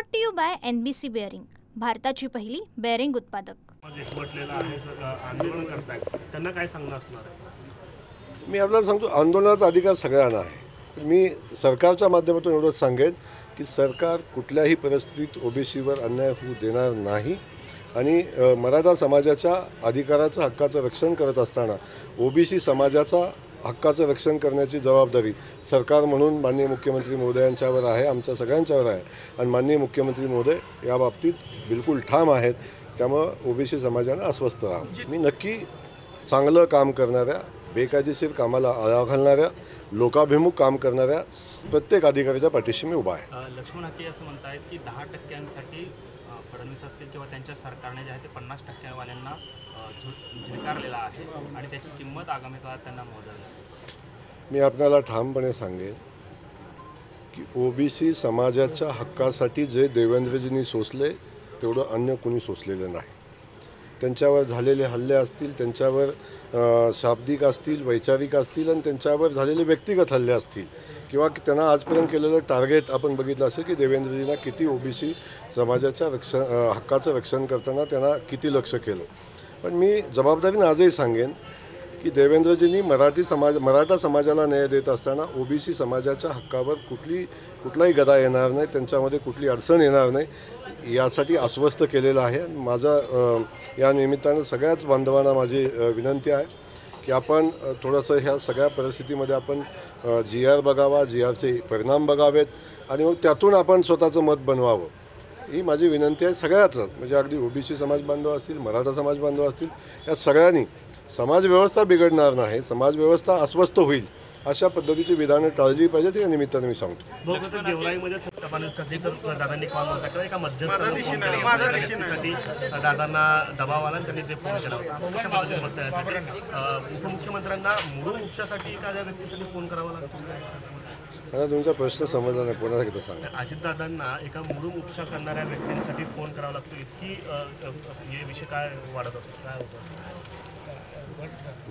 Brought to you by NBC bearing, भारताची पहिली bearing उत्पादक। एकवटलेला आहे, आंदोलन करतायत, त्यांना काय सांगणं असणार आहे? मी आपल्याला सांगतो, आंदोलनाचा अधिकार सगळ्यांना आहे। मी सरकारच्या माध्यमातून एवढंच सांगेन की सरकार कुठल्याही परिस्थितीत ओबीसीवर अन्याय होऊ देणार नाही आणि मराठा समाजाच्या अधिकाराचं हक्काचं रक्षण करत असताना ओबीसी समाजाचा हक्काचं रक्षण करण्याची जबाबदारी सरकार म्हणून माननीय मुख्यमंत्री महोदयांच्यावर आहे, आमच्या सगळ्यांच्यावर आहे आणि माननीय मुख्यमंत्री महोदय या बाबतीत बिलकुल ठाम आहेत। त्यामुळे ओबीसी समाजानं अस्वस्थ राहावं। मी नक्की चांगलं काम करणाऱ्या, बेकायदेशीर कामाला आळा घालणाऱ्या, लोकाभिमुख काम करणाऱ्या प्रत्येक अधिकाऱ्याच्या पाठीशी मी उभा आहे। लक्ष्मण हाके असं म्हणतायत की 10% फडणवीस असतील किंवा त्यांच्या सरकारने जे आहे ते 50% वाल्यांना झिडकारलेला आहे आणि त्याची किंमत आगामी काळात त्यांना मोजावी। मी आपल्याला ठामपणे सांगेन की ओबीसी समाजाच्या हक्कासाठी जे देवेंद्रजींनी सोसले तेवढं अन्य कोणी सोसलेलं नाही। त्यांच्यावर झालेले हल्ले असतील, त्यांच्यावर शाब्दिक असतील, वैचारिक असतील आणि त्यांच्यावर झालेले व्यक्तिगत हल्ले असतील किंवा त्यांना आजपर्यंत केलेलं टार्गेट आपण बघितलं असेल की देवेंद्रजींना किती ओबीसी समाजाच्या हक्काचं रक्षण करताना त्यांना किती लक्ष केलं। पण मी जबाबदारीने आजही सांगेन की देवेंद्रजींनी मराठा समाजाला न्याय देत असताना ओबीसी समाजाच्या हक्कावर कुठलाही गदा येणार नाही, त्यांच्यामध्ये कुठली अडचण येणार नाही यासाठी आश्वस्त केलेलं आहे। माझा या निमित्तानं सगळ्याच बांधवांना माझी विनंती आहे की आपण थोडंसं ह्या सगळ्या परिस्थितीमध्ये आपण GR बघावा, GRचे परिणाम बघावेत आणि मग त्यातून आपण स्वतःचं मत बनवावं, ही माझी विनंती आहे सगळ्याच। म्हणजे अगदी ओबीसी समाज बांधव असतील, मराठा समाज बांधव असतील, या सगळ्यांनी समाजव्यवस्था बिघडणार नाही, समाजव्यवस्था अस्वस्थ होईल अशा पद्धतीची विधानं टाळली पाहिजेत या निमित्तानं मी सांगतो। गेवराईमध्ये सत्तापालनासाठी तर दादांनी कॉल होता किंवा एका मध्यस्थासाठी दादांना दबाव आला आणि त्यांनी ते फोन केला होता। उपमुख्यमंत्र्यांना मुरुम उपशासाठी एखाद्या व्यक्तीसाठी फोन करावा लागतो? मला तुमचा प्रश्न समजला नाही, पुन्हा एकदा सांगा। अजितदादांना एका मुरुम उपशा करणाऱ्या व्यक्तींसाठी फोन करावा लागतो, इतकी हे विषय काय वाढत असतो, काय होतं?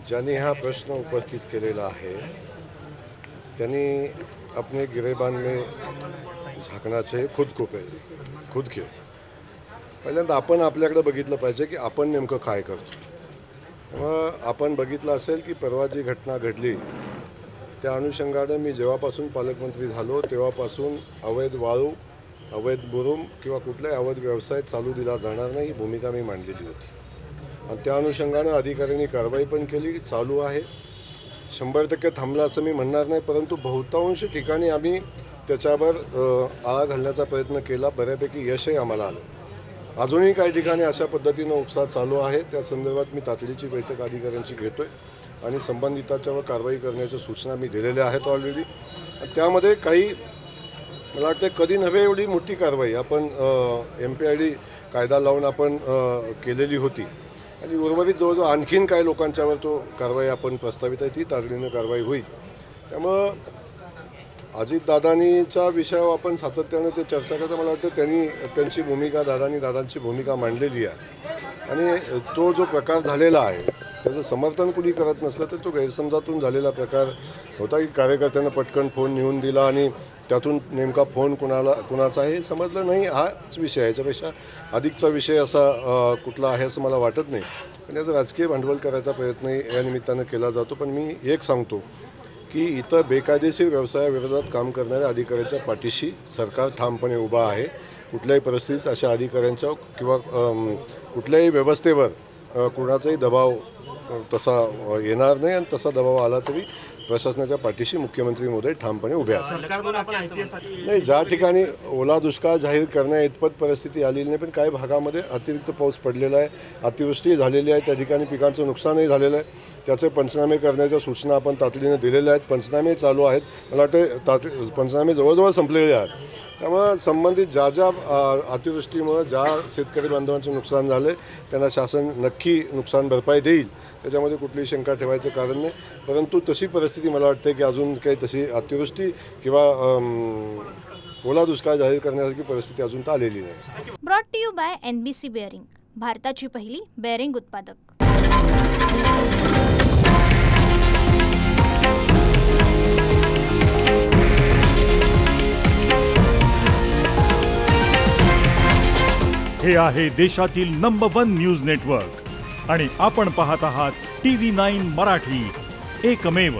ज्यांनी हा प्रश्न उपस्थित केलेला आहे त्यांनी अपने गिरेबान में झाकना चाहिए खुद को, पहिले खुद खेळ। पहिल्यांदा आपण आपल्याकडे बघितलं पाहिजे की आपण नेमकं काय करतो। मग आपण बघितलं असेल की परवा जी घटना घडली त्या अनुषंगाने मी जेव्हापासून पालकमंत्री झालो तेव्हापासून अवैध वाळू, अवैध बुरुम किंवा कुठलाही अवैध व्यवसाय चालू दिला जाणार नाही ही भूमिका मी मांडलेली होती आणि त्या अनुषंगानं अधिकाऱ्यांनी कारवाई पण केली, चालू आहे। 100% थांबला असं मी म्हणणार नाही, परंतु बहुतांश ठिकाणी आम्ही त्याच्यावर आळा घालण्याचा प्रयत्न केला, बऱ्यापैकी यशही आम्हाला आलं। अजूनही काही ठिकाणी अशा पद्धतीनं उपसा चालू आहे, त्या संदर्भात मी तातडीची बैठक अधिकाऱ्यांची घेतोय आणि संबंधितांच्यावर कारवाई करण्याच्या सूचना मी दिलेल्या आहेत ऑलरेडी। त्यामध्ये काही मला वाटतं कधी नव्हे एवढी मोठी कारवाई आपण MPID कायदा लावून आपण केलेली होती आणि उर्वरित जवळजवळ आणखीन काही लोकांच्यावर तो कारवाई आपण प्रस्तावित आहे, ती तातडीनं कारवाई होईल। त्यामुळं अजितदादांच्या विषयावर आपण सातत्यानं ते चर्चा करता, मला वाटतं त्यांची भूमिका दादांची भूमिका मांडलेली आहे आणि तो जो प्रकार झालेला आहे त्याचं समर्थन कुणी करत नसलं तर तो गैरसमजातून झालेला प्रकार होता की कार्यकर्त्यांना पटकन फोन नेऊन दिला आणि त्यातून नेमका फोन कुणाचा आहे हे समजलं नाही। हाच विषय आहे, याच्यापेक्षा अधिकचा विषय असा कुठला आहे असं मला वाटत नाही, पण याचं राजकीय भांडवल करायचा प्रयत्नही या निमित्तानं केला जातो। पण मी एक सांगतो की इथं बेकायदेशीर व्यवसायाविरोधात काम करणाऱ्या अधिकाऱ्यांच्या पाठीशी सरकार ठामपणे उभा आहे। कुठल्याही परिस्थितीत अशा अधिकाऱ्यांच्या किंवा कुठल्याही व्यवस्थेवर कुणाचाही दबाव तसा येणार नाही आणि तसा दबाव आला तरी प्रशासनाच्या पाठीशी मुख्यमंत्री महोदय ठामपणे उभे आहेत। नाही, ज्या ठिकाणी ओला दुष्काळ जाहीर करण्या इतपत परिस्थिती आलेली नाही, पण काही भागामध्ये अतिरिक्त पाऊस पडलेला आहे, अतिवृष्टी झालेली आहे, त्या ठिकाणी पिकांचं नुकसानही झालेलं आहे, त्याचे पंचनामे करण्याच्या सूचना आपण तातडीने दिलेल्या आहेत। पंचनामे चालू आहेत, मला वाटतं पंचनामे जवळजवळ संपलेले आहेत। त्यामुळे संबंधित ज्या अतिवृष्टीमुळे ज्या शेतकरी बांधवांचं नुकसान झालं त्यांना शासन नक्की नुकसान भरपाई देईल, त्याच्यामध्ये कुठलीही शंका ठेवायचं कारण नाही। परंतु तशी परिस्थिती मला वाटते की अजून काही तशी अतिवृष्टी किंवा ओला दुष्काळ जाहीर करण्यासारखी परिस्थिती अजून तर आलेली नाही। Brought to you by NBC bearing, भारताची पहिली बेअरिंग उत्पादक। हे आहे देशातील नंबर 1 न्यूज नेटवर्क आणि आपण पाहत आहात TV9 मराठी, एकमेव.